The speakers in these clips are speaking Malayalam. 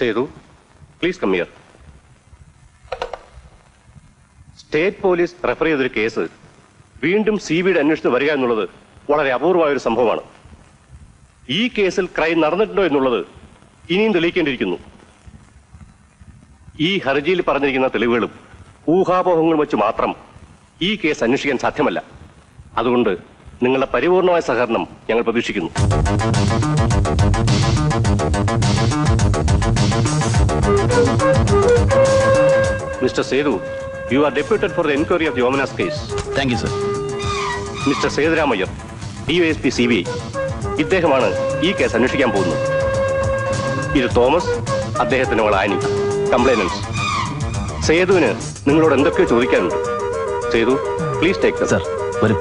Sethu, please come here. State police refer ചെയ്തൊരു കേസ് വീണ്ടും CBI അന്വേഷണത്തിന് വരിക എന്നുള്ളത് വളരെ അപൂർവമായ ഒരു സംഭവമാണ്. ഈ കേസിൽ ക്രൈം നടന്നിട്ടുണ്ടോ എന്നുള്ളത് ഇനിയും തെളിയിക്കേണ്ടിയിരിക്കുന്നു. ഈ ഹർജിയിൽ പറഞ്ഞിരിക്കുന്ന തെളിവുകളും ഊഹാപോഹങ്ങളും വെച്ച് മാത്രം ഈ കേസ് അന്വേഷിക്കാൻ സാധ്യമല്ല. അതുകൊണ്ട് നിങ്ങളുടെ പരിപൂർണമായ സഹകരണം ഞങ്ങൾ പ്രതീക്ഷിക്കുന്നു. Mister Sethu, you are deputed for the inquiry of the Omenas case. Thank you, sir. Mister Sethurama Iyer, DYSP CBI. ഇദ്ദേഹമാണ് ഈ കേസ് അന്വേഷിക്കാൻ പോകുന്നത്. ഇത് തോമസ്, അദ്ദേഹത്തിന്റെ മകൾ ആനി, കംപ്ലൈനൻസ്. സേതുവിന് നിങ്ങളോട് എന്തൊക്കെയോ ചോദിക്കാനുണ്ട്. Sethu, please take. സർ, വരും.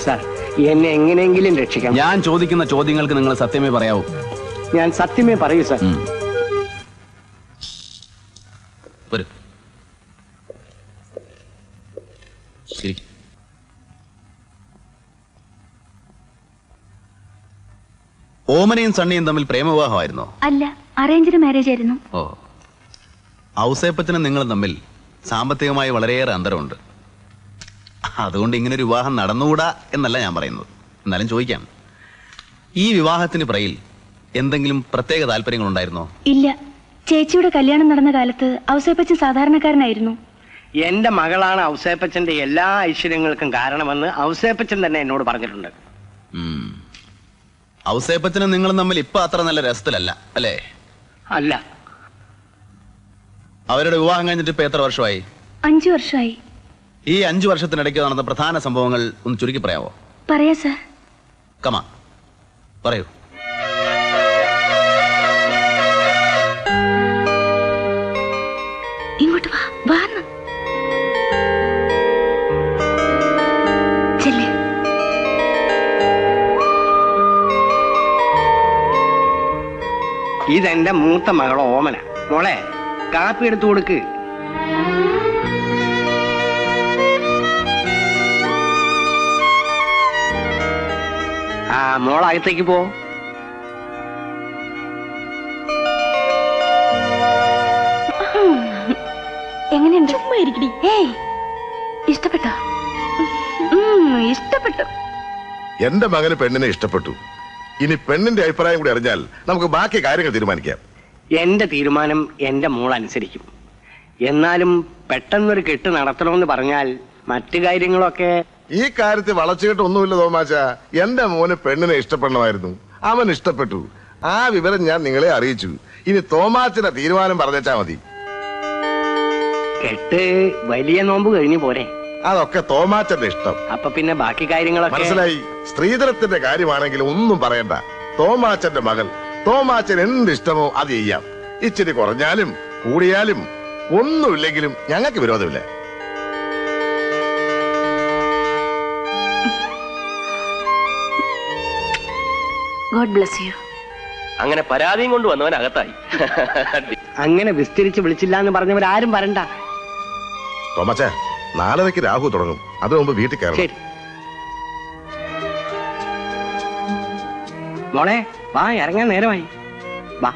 സാർ, എന്നെ എങ്ങനെയെങ്കിലും രക്ഷിക്കാം. ഞാൻ ചോദിക്കുന്ന ചോദ്യങ്ങൾക്ക് നിങ്ങൾ സത്യമേ പറയാവൂ. ഞാൻ സത്യമേ പറയൂ സാർ. വരും. ശരി. ഓമനയും സണ്ണിയും തമ്മിൽ പ്രേമവിവാഹമായിരുന്നോ? അല്ല, അറേഞ്ച്ഡ് മാരേജ് ആയിരുന്നു. ഓ, ഔസേപ്പച്ചനും നിങ്ങളും തമ്മിൽ സാമ്പത്തികമായി വളരെയേറെ അന്തരമുണ്ട്. അതുകൊണ്ട് ഇങ്ങനൊരു വിവാഹം നടന്നുകൂടാ എന്നല്ല ഞാൻ പറയുന്നത്. എന്നാലും ചോദിക്കാം, ഈ വിവാഹത്തിന് പുറകിൽ എന്തെങ്കിലും പ്രത്യേക താല്പര്യങ്ങൾ ഉണ്ടായിരുന്നോ? ഇല്ല, ചേച്ചിയുടെ കല്യാണം നടന്ന കാലത്ത് ഔസേപ്പച്ചൻ സാധാരണക്കാരനായിരുന്നു. എന്റെ മകളാണ് ഔസേപ്പച്ചന്റെ എല്ലാ ഐശ്വര്യങ്ങൾക്കും കാരണമെന്ന് ഔസേപ്പച്ചൻ തന്നെ എന്നോട് പറഞ്ഞിട്ടുണ്ട്. ഔസേപ്പച്ചനും നിങ്ങളും തമ്മിൽ ഇപ്പൊ അത്ര നല്ല രസത്തിലല്ല അല്ലേ? അല്ല. അവരുടെ വിവാഹം കഴിഞ്ഞിട്ട് ഇപ്പൊ എത്ര വർഷമായി? 5 വർഷമായി. ഈ 5 വർഷത്തിനിടയ്ക്ക് നടന്ന പ്രധാന സംഭവങ്ങൾ ഒന്ന് ചുരുക്കി പറയാമോ? പറയാ സാർ. കമാ, പറയൂ. ഇങ്ങോട്ട് വാ, വാന്ന് ചെല്ലേ. ഇതെന്റെ മൂത്ത മകൾ ഓമന. മോളെ, കാപ്പി എടുത്തു കൊടുക്ക്. ആ, മോളകത്തേക്ക് പോ. എങ്ങനെയുണ്ട്? ചുമ്മാ ഇരിക്കടി. ഏയ്, ഇഷ്ടപ്പെട്ടോ? ഇഷ്ടപ്പെട്ടു. എന്റെ മകന് പെണ്ണിനെ ഇഷ്ടപ്പെട്ടു. ഇനി പെണ്ണിന്റെ അഭിപ്രായം കൂടി അറിഞ്ഞാൽ നമുക്ക് ബാക്കി കാര്യങ്ങൾ തീരുമാനിക്കാം. എന്റെ തീരുമാനം എന്റെ മോൾ അനുസരിക്കും. എന്നാലും പെട്ടെന്നൊരു കെട്ട് നടത്തണമെന്ന് പറഞ്ഞാൽ മറ്റു കാര്യങ്ങളൊക്കെ. ഈ കാര്യത്തിൽ വളച്ചുകെട്ടൊന്നുമില്ല തോമാച്ച. എന്റെ മോന് പെണ്ണിനെ ഇഷ്ടപ്പെടണമായിരുന്നു, അവൻ ഇഷ്ടപ്പെട്ടു. ആ വിവരം ഞാൻ നിങ്ങളെ അറിയിച്ചു. ഇനി തോമാച്ചന്റെ തീരുമാനം പറഞ്ഞാ മതി. കെട്ട് വലിയ നോമ്പ് കഴിഞ്ഞു പോരെ? അതൊക്കെ തോമാച്ചന്റെ ഇഷ്ടം. അപ്പൊ പിന്നെ ബാക്കി കാര്യങ്ങളൊക്കെ മനസ്സിലായി. സ്ത്രീധനത്തിന്റെ കാര്യമാണെങ്കിൽ ഒന്നും പറയണ്ട. തോമാച്ചന്റെ മകൾ, തോമാച്ചൻ എന്ത് ഇഷ്ടമോ അത് ചെയ്യാം. ഇച്ചിരി കുറഞ്ഞാലും കൂടിയാലും ഒന്നുമില്ലെങ്കിലും ഞങ്ങൾക്ക് വിരോധമില്ല. God bless you. അങ്ങനെ പരാതിയും കൊണ്ട് വന്നവൻ അകത്തായി. അങ്ങനെ വിസ്തരിച്ച് വിളിച്ചില്ല എന്ന് പറഞ്ഞവരാരും വരണ്ട. തോമാച്ച, 4:30 രാഹു തുടങ്ങും. അതിനു മുമ്പ് വീട്ടിൽ കയറണം. ശരി മോളെ, വാ, ഇറങ്ങാൻ നേരമായി. വാ.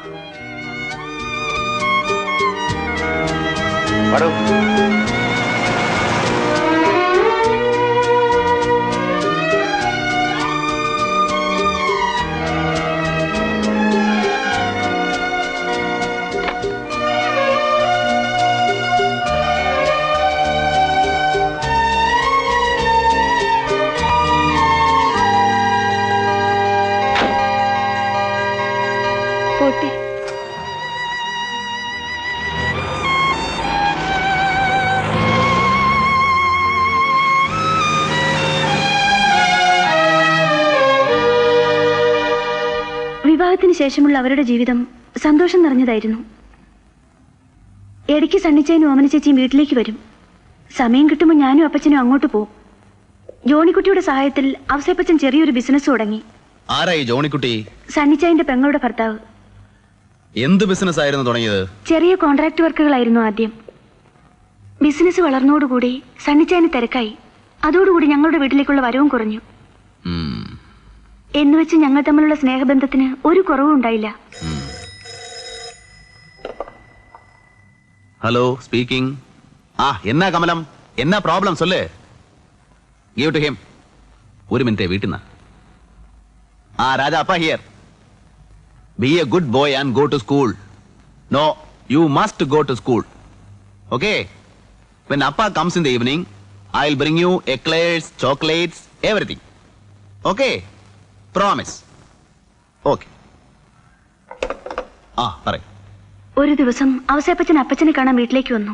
പോട്ടെ. വിവാഹത്തിന് ശേഷമുള്ള അവരുടെ ജീവിതം സന്തോഷം നിറഞ്ഞതായിരുന്നു. ഇടയ്ക്ക് സണ്ണിച്ചേനും ഓമന ചേച്ചിയും വീട്ടിലേക്ക് വരും. സമയം കിട്ടുമ്പോൾ ഞാനും അപ്പച്ചനും അങ്ങോട്ട് പോകും. ജോണിക്കുട്ടിയുടെ സഹായത്തിൽ ഔസേപ്പച്ചൻ ചെറിയൊരു ബിസിനസ് തുടങ്ങി. ആരായി ജോണിക്കുട്ടി? സണ്ണിച്ചായന്റെ പെങ്ങളുടെ ഭർത്താവ്. എന്ത് ബിസിനസ് ആയിരുന്നു തുടങ്ങിയത്? ചെറിയ കോൺട്രാക്ട് വർക്കുകളായിരുന്നു ആദ്യം. ബിസിനസ് വളർന്നോടുകൂടി സണ്ണിച്ചായന് തിരക്കായി. അതോടുകൂടി ഞങ്ങളുടെ വീട്ടിലേക്കുള്ള വരവും കുറഞ്ഞു. എന്നുവെച്ച് ഞങ്ങൾ തമ്മിലുള്ള സ്നേഹബന്ധത്തിന് ഒരു കുറവും ഉണ്ടായില്ല. Hello, speaking. എന്നാ കമലം, എന്നാ പ്രോബ്ലം സൊല്ലേ? Give to him. ഒരു മിനിറ്റ്, വീട്ടിൽ നിന്ന്. രാജ, അപ്പ here. Be a good boy and go to school. No, you must go to school. Okay? When അപ്പ comes in the evening, I will bring you eclairs, chocolates, everything. Okay? Promise. Okay. പറയ്. ഒരു ദിവസം ഔസേപ്പച്ചൻ അപ്പച്ചനെ കാണാൻ വീട്ടിലേക്ക് വന്നു.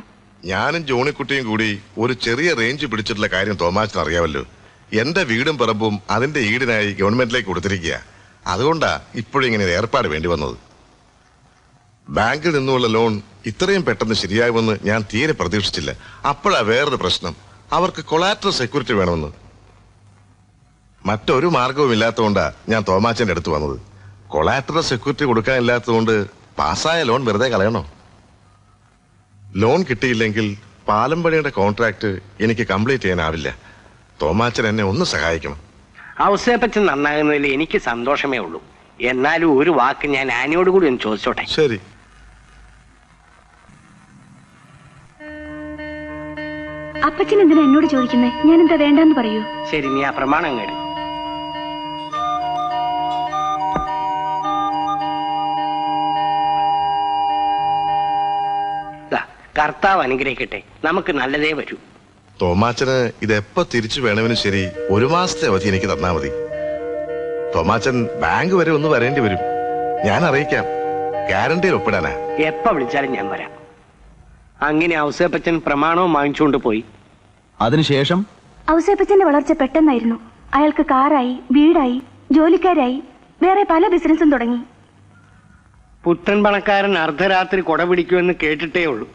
ഞാനും ജോണിക്കുട്ടിയും കൂടി ഒരു ചെറിയ റേഞ്ച് പിടിച്ചിട്ടുള്ള കാര്യം തോമാച്ചൻ അറിയാമല്ലോ. എന്റെ വീടും പറമ്പും അതിന്റെ ഈടിനായി ഗവൺമെന്റിലേക്ക് കൊടുത്തിരിക്കുക. അതുകൊണ്ടാ ഇപ്പോഴും ഇങ്ങനെ ഏർപ്പാട് വേണ്ടി വന്നത്. ബാങ്കിൽ നിന്നുള്ള ലോൺ ഇത്രയും പെട്ടെന്ന് ശരിയാകുമെന്ന് ഞാൻ തീരെ പ്രതീക്ഷിച്ചില്ല. അപ്പോഴാ വേറൊരു പ്രശ്നം, അവർക്ക് കൊളാറ്ററൽ സെക്യൂരിറ്റി വേണമെന്ന്. മറ്റൊരു മാർഗവും ഇല്ലാത്തതുകൊണ്ടാ ഞാൻ തോമാച്ചന്റെ അടുത്ത് വന്നത്. കൊളാറ്ററൽ സെക്യൂരിറ്റി കൊടുക്കാനില്ലാത്തതുകൊണ്ട് പാസ്സായ ലോൺ വെറുതെ കളയണോ? ലോൺ കിട്ടിയില്ലെങ്കിൽ പാലം പണിയുടെ കോൺട്രാക്ട് എനിക്ക് കംപ്ലീറ്റ് ചെയ്യാനാവില്ല. തോമാച്ചൻ എന്നെ ഒന്ന് സഹായിക്കണം. ഔസേപ്പച്ചൻ നന്നാകുന്നതിൽ എനിക്ക് സന്തോഷമേ ഉള്ളൂ. എന്നാലും ഒരു വാക്ക് ഞാൻ ആനിയോട് കൂടി ഒന്ന് ചോദിച്ചോട്ടെ? ശരി. അപ്പച്ചൻ എന്തിനാ എന്നോട് ചോദിക്കുന്നത്? ഞാൻ എന്താ വേണ്ടെന്ന് പറയൂ. ശരി, നീ ആ പ്രമാണം കേട്ടു. കർത്താവ് അനുഗ്രഹിക്കട്ടെ, നമുക്ക് നല്ലതേ വരൂ. തോമാച്ചന് ഇതെപ്പോ തിരിച്ചു വേണമെങ്കിലും ശരി, 1 മാസത്തെ അവധി എനിക്ക് തന്നാ മതി. തോമാച്ചൻ ബാങ്ക് വരെ ഒന്ന് വരേണ്ടി വരും. ഞാൻ അറിയിക്കാം. ഗ്യാരണ്ടിയിൽ ഒപ്പിടാനാ. എപ്പ വിളിച്ചാലും ഞാൻ വരാം. അങ്ങനെ ഔസേപ്പച്ചൻ പ്രമാണവും വാങ്ങിച്ചുകൊണ്ട് പോയി. അതിനുശേഷം ഔസേപ്പച്ചന്റെ വളർച്ച പെട്ടെന്നായിരുന്നു. അയാൾക്ക് കാറായി, വീടായി, ജോലിക്കാരായി, വേറെ പല ബിസിനസ്സും തുടങ്ങി. പുത്തൻ പണക്കാരൻ അർദ്ധരാത്രി കൊട പിടിക്കുമെന്ന് കേട്ടിട്ടേ ഉള്ളൂ.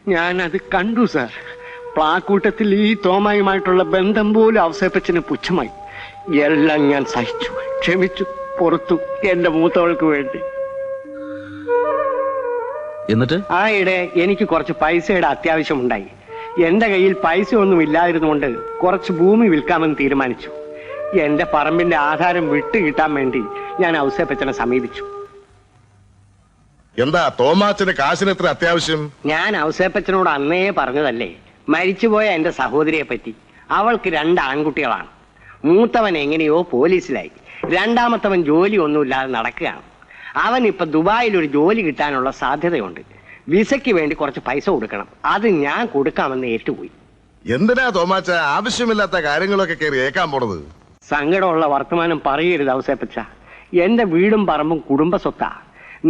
ഞാനത് കണ്ടു സാർ. പ്ലാക്കൂട്ടത്തിൽ ഈ തോമായുമായിട്ടുള്ള ബന്ധം പോലും ഔസേപ്പച്ചന് പുച്ഛമായി. എല്ലാം ഞാൻ സഹിച്ചു, ക്ഷമിച്ചു, പുറത്തു, എന്റെ മൂത്തവൾക്ക് വേണ്ടി. എന്നിട്ട് ആയിടെ എനിക്ക് കുറച്ച് പൈസയുടെ അത്യാവശ്യമുണ്ടായി. എന്റെ കയ്യിൽ പൈസ ഒന്നും ഇല്ലാതിരുന്നുകൊണ്ട് കുറച്ച് ഭൂമി വിൽക്കാമെന്ന് തീരുമാനിച്ചു. എന്റെ പറമ്പിന്റെ ആധാരം വിട്ടു കിട്ടാൻ വേണ്ടി ഞാൻ ഔസേപ്പച്ചനെ സമീപിച്ചു. എന്താ തോമാച്ചന് കാശിന് എത്ര അത്യാവശ്യം? ഞാൻ ഔസേപ്പച്ചനോട് അന്നേ പറഞ്ഞതല്ലേ, മരിച്ചുപോയ എന്റെ സഹോദരിയെ പറ്റി. അവൾക്ക് 2 ആൺകുട്ടികളാണ്. മൂത്തവൻ എങ്ങനെയോ പോലീസിലായി, രണ്ടാമത്തവൻ ജോലി ഒന്നുമില്ലാതെ നടക്കുകയാണ്. അവൻ ഇപ്പൊ ദുബായിൽ ഒരു ജോലി കിട്ടാനുള്ള സാധ്യതയുണ്ട്. വിസയ്ക്ക് വേണ്ടി കുറച്ച് പൈസ കൊടുക്കണം. അത് ഞാൻ കൊടുക്കാമെന്ന് ഏറ്റുപോയി. എന്തിനാ തോമാച്ച ആവശ്യമില്ലാത്ത കാര്യങ്ങളൊക്കെ കയറി ഏക്കാൻ പോണത്? സങ്കടമുള്ള വർത്തമാനം പറയരുത് ഔസേപ്പച്ച. എന്റെ വീടും പറമ്പും കുടുംബ സ്വത്താ.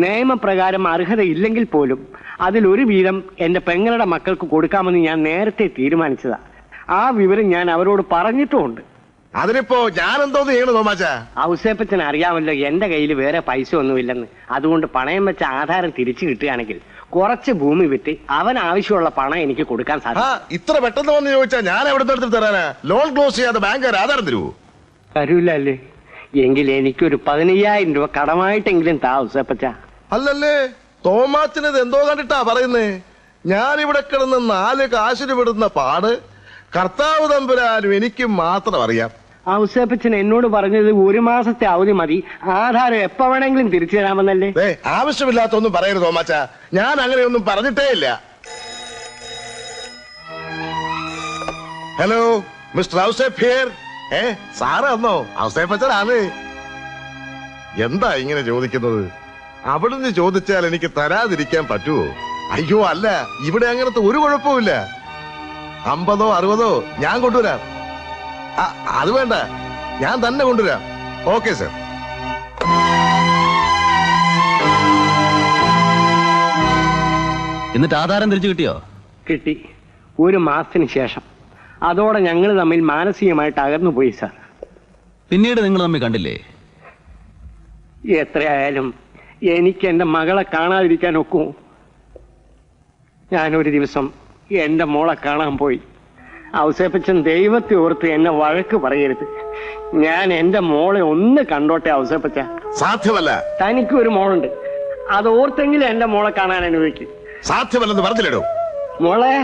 നിയമപ്രകാരം അർഹതയില്ലെങ്കിൽ പോലും അതിലൊരു വീതം എന്റെ പെങ്ങളുടെ മക്കൾക്ക് കൊടുക്കാമെന്ന് ഞാൻ നേരത്തെ തീരുമാനിച്ചതാ. ആ വിവരം ഞാൻ അവരോട് പറഞ്ഞിട്ടുമുണ്ട്. അതിനിപ്പോ ഞാൻ എന്തോന്ന് ചെയ്യണു തോമാച്ച? ഔസേപ്പച്ചന് അറിയാമല്ലോ എന്റെ കയ്യിൽ വേറെ പൈസ ഒന്നുമില്ലെന്ന്. അതുകൊണ്ട് പണയം വെച്ച ആധാരം തിരിച്ചു കിട്ടുകയാണെങ്കിൽ കുറച്ച് ഭൂമി വിറ്റ് അവൻ ആവശ്യമുള്ള പണം എനിക്ക് കൊടുക്കാൻ സാധിക്കും. ഇത്ര പെട്ടെന്ന് വന്ന് ചോദിച്ചാ ഞാൻ എവിടെ എടുത്ത് തരാനാ? ലോൺ ക്ലോസ് ചെയ്യാതെ ബാങ്കുകാർ ആധാരം തരുവോ? തരൂല അല്ലേ? എങ്കിൽ എനിക്കൊരു 15,000 രൂപ കടമായിട്ടെങ്കിലും താ ഔസേപ്പച്ച. അല്ലല്ലേ, തോമാച്ചനത് എന്തോ കണ്ടിട്ടാ പറയുന്നേ? ഞാനിവിടെ കിടന്ന് 4 കാശിന് വിടുന്ന പാട് കർത്താവ് തമ്പുരാനും എനിക്ക് മാത്രം അറിയാം. ഔസേപ്പച്ചൻ എന്നോട് പറഞ്ഞത് 1 മാസത്തെ അവധി മതി, ആധാരം എപ്പ വേണമെങ്കിലും തിരിച്ചു തരാമെന്നല്ലേ? ആവശ്യമില്ലാത്തൊന്നും പറയരുത് തോമാച്ച, ഞാൻ അങ്ങനെയൊന്നും പറഞ്ഞിട്ടേ ഇല്ല. Hello mister Ouseph here. Sir വന്നോ? ഔസേപ്പച്ചനാണ്. എന്താ ഇങ്ങനെ ചോദിക്കുന്നത്? അവിടുന്ന് ചോദിച്ചാൽ എനിക്ക് തരാതിരിക്കാൻ പറ്റുമോ? അയ്യോ അല്ല, ഇവിടെ അങ്ങനത്തെ ഒരു കുഴപ്പമില്ല. 50ഓ 60ഓ ഞാൻ കൊണ്ടുവരാം. അത് വേണ്ട, ഞാൻ തന്നെ കൊണ്ടുവരാം. Okay sir. എന്നിട്ട് ആധാരം തിരിച്ചു കിട്ടിയോ? കിട്ടി, 1 മാസത്തിന് ശേഷം. അതോടെ ഞങ്ങൾ തമ്മിൽ മാനസികമായിട്ട് അകന്നു പോയി സാർ. പിന്നീട് നിങ്ങൾ തമ്മിൽ കണ്ടില്ലേ? എത്രയായാലും എനിക്ക് എന്റെ മകളെ കാണാതിരിക്കാൻ ഒക്കുമോ? ഞാനൊരു ദിവസം എന്റെ മോളെ കാണാൻ പോയി. ഔസേപ്പച്ചൻ ദൈവത്തെ ഓർത്ത് എന്നെ വഴക്ക് പറയരുത്. ഞാൻ എന്റെ മോളെ ഒന്ന് കണ്ടോട്ടെ ഔസേപ്പച്ച. സാധ്യമല്ല. തനിക്ക് ഒരു മോളുണ്ട്, അത് ഓർത്തെങ്കിലും എന്റെ മോളെ കാണാൻ അനുവദിക്കും. സാധ്യമല്ലെന്ന് പറഞ്ഞില്ലടോ. മോളെ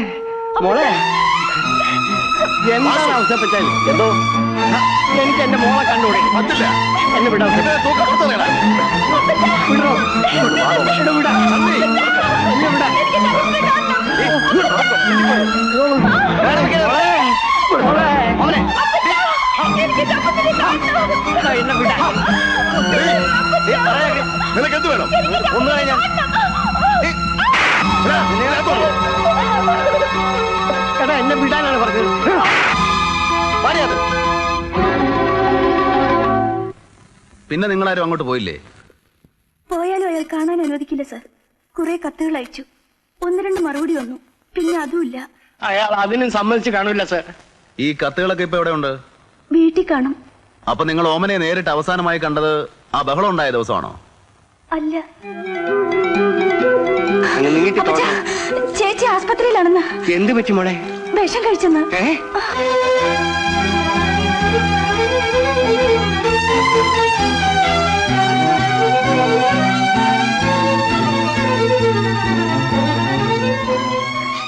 മോളെ എന്താണ് ഔസേപ്പച്ചൻ? എന്തോ എനിക്ക് എന്റെ മോളെ കണ്ടുകൂടെ? പറ്റില്ല. എന്നെ വിടാം. ഇവനെ തൂക്കം പുറത്തെറിയടാ. വിടോ? വിടോ, വിടാ. സണ്ണി, എന്നെ വിടാ. മോളെ, മോളെ. എന്നെ വിടാ. നിനക്ക് എന്ത് വേണം? ഒന്ന് കഴിഞ്ഞാ എടാ, എന്നെ വിടാനാണ് പറഞ്ഞത്. മര്യാദ. പിന്നെ നിങ്ങളാരും അങ്ങോട്ട് പോയില്ലേ? പോയാലും അയാൾ കാണാൻ അനുവദിക്കില്ല സർ. കുറെ കത്തുകൾ അയച്ചു, 1-2 മറുപടി വന്നു, പിന്നെ അതുമില്ല. അയാൾ അതിനും സമ്മതിച്ച് കാണൂല സർ. ഈ കത്തുകളൊക്കെ ഇപ്പൊ എവിടെ ഉണ്ട്? വീട്ടിൽ കാണും. അപ്പൊ നിങ്ങൾ ഓമനെ നേരിട്ട് അവസാനമായി കണ്ടത് ആ ബഹളം ഉണ്ടായ ദിവസമാണോ? അല്ല, അങ്ങ് നീട്ടി അപ്പച്ചാ, ചേച്ചി ആസ്പത്രിയിലാണെന്ന്. എന്ത് പറ്റി മോളെ? വിഷം കഴിച്ചെന്ന്.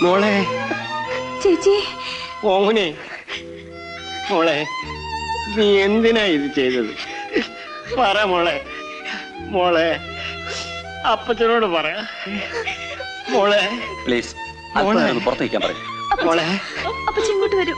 മോളെ, ചേച്ചി, മോനെ, മോളെ, നീ എന്തിനാ ഇത് ചെയ്തത്? പറ മോളെ. മോളെ, അപ്പച്ചനോട് പറ മോളെ. പ്ലീസ് പുറത്തേക്കാൻ പറയും. മോളെ, അപ്പച്ചി ഇങ്ങോട്ട് വരൂ.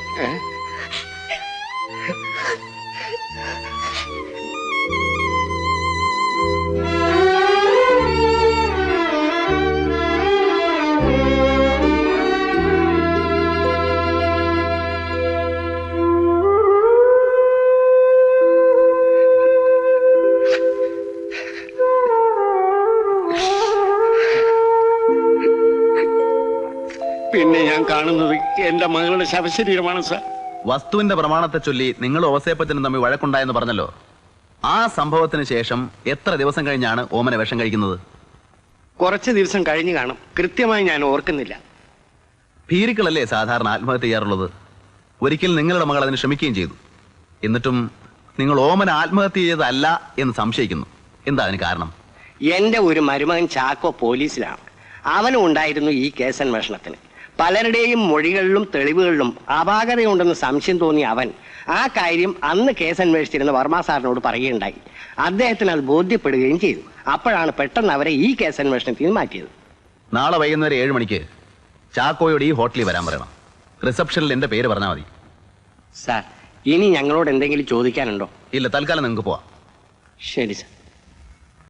പിന്നെ ഞാൻ കാണുന്നത് എന്റെ മകളുടെ ശവശരീരമാണ് സാർ. വസ്തുവിന്റെ പ്രമാണത്തെ ചൊല്ലി നിങ്ങൾ ഓസേപ്പച്ചനും തമ്മിൽ വഴക്കുണ്ടായെന്ന് പറഞ്ഞല്ലോ. ആ സംഭവത്തിന് ശേഷം എത്ര ദിവസം കഴിഞ്ഞാണ് ഓമന വിഷം കഴിക്കുന്നത്? കുറച്ച് ദിവസം കഴിഞ്ഞു കാണും, കൃത്യമായി ഞാൻ ഓർക്കുന്നില്ല. ഭീരുക്കളല്ലേ സാധാരണ ആത്മഹത്യ ചെയ്യാറുള്ളത്. ഒരിക്കൽ നിങ്ങളുടെ മകൾ അതിന് ശ്രമിക്കുകയും ചെയ്തു. എന്നിട്ടും നിങ്ങൾ ഓമന ആത്മഹത്യ ചെയ്തതല്ല എന്ന് സംശയിക്കുന്നു. എന്താ അതിന് കാരണം? എന്റെ ഒരു മരുമകൻ ചാക്കോ പോലീസിലാണ്. അവനും ഉണ്ടായിരുന്നു ഈ കേസന്വേഷണത്തിന്. പലരുടെയും മൊഴികളിലും തെളിവുകളിലും അപാകതയുണ്ടെന്ന് സംശയം തോന്നിയ അവൻ ആ കാര്യം അന്ന് കേസന്വേഷിച്ചിരുന്ന വർമ്മ സാറിനോട് പറയുകയുണ്ടായി. അദ്ദേഹത്തിന് അത് ബോധ്യപ്പെടുകയും ചെയ്തു. അപ്പോഴാണ് പെട്ടെന്ന് അവരെ ഈ കേസന്വേഷണത്തിൽ നിന്ന് മാറ്റിയത്. നാളെ വൈകുന്നേരം 7 മണിക്ക് ചാക്കോയോട് ഈ ഹോട്ടലിൽ വരാൻ പറയണം. റിസപ്ഷനിൽ എന്റെ പേര് പറഞ്ഞാൽ മതി. സാർ, ഇനി ഞങ്ങളോട് എന്തെങ്കിലും ചോദിക്കാനുണ്ടോ? ഇല്ല, തൽക്കാലം നിങ്ങൾക്ക് പോവാം. ശരി സാർ.